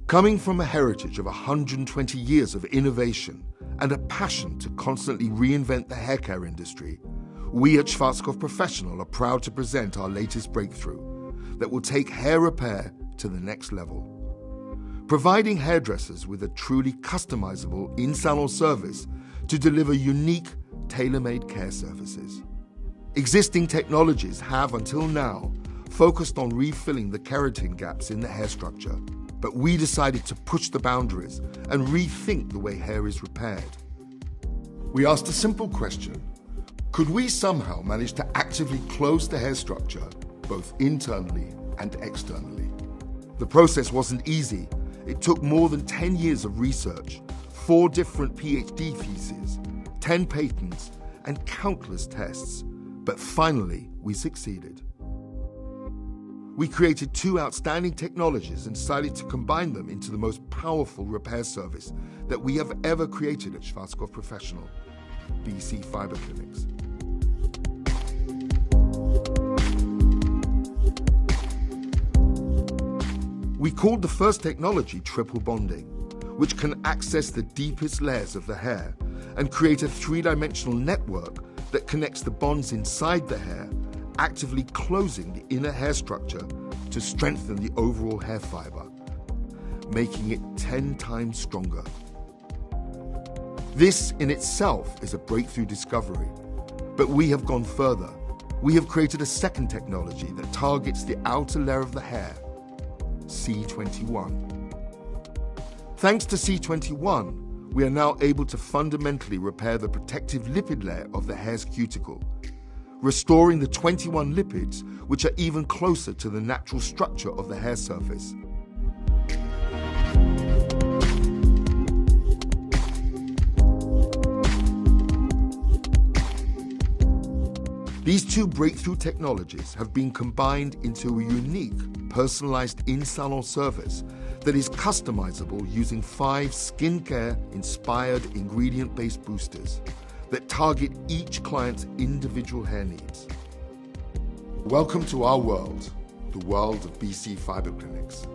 Coming from a heritage of 120 years of innovation and a passion to constantly reinvent the haircare industry, we at Schwarzkopf Professional are proud to present our latest breakthrough that will take hair repair to the next level. Providing hairdressers with a truly customizable in-salon service to deliver unique, tailor-made care services. Existing technologies have, until now, focused on refilling the keratin gaps in the hair structure, but we decided to push the boundaries and rethink the way hair is repaired. We asked a simple question: could we somehow manage to actively close the hair structure, both internally and externally? The process wasn't easy. It took more than 10 years of research, 4 different PhD theses, 10 patents, and countless tests. But finally, we succeeded. We created 2 outstanding technologies and decided to combine them into the most powerful repair service that we have ever created at Schwarzkopf Professional, BC Fiber Clinics. We called the first technology triple bonding, which can access the deepest layers of the hair and create a 3-dimensional network that connects the bonds inside the hair, actively closing the inner hair structure to strengthen the overall hair fiber, making it 10 times stronger. This in itself is a breakthrough discovery, but we have gone further. We have created a second technology that targets the outer layer of the hair, C21. Thanks to C21, we are now able to fundamentally repair the protective lipid layer of the hair's cuticle, restoring the 21 lipids which are even closer to the natural structure of the hair surface. These 2 breakthrough technologies have been combined into a unique, personalized in-salon service that is customizable using 5 skincare-inspired ingredient-based boosters that target each client's individual hair needs. Welcome to our world, the world of BC Fiber Clinics.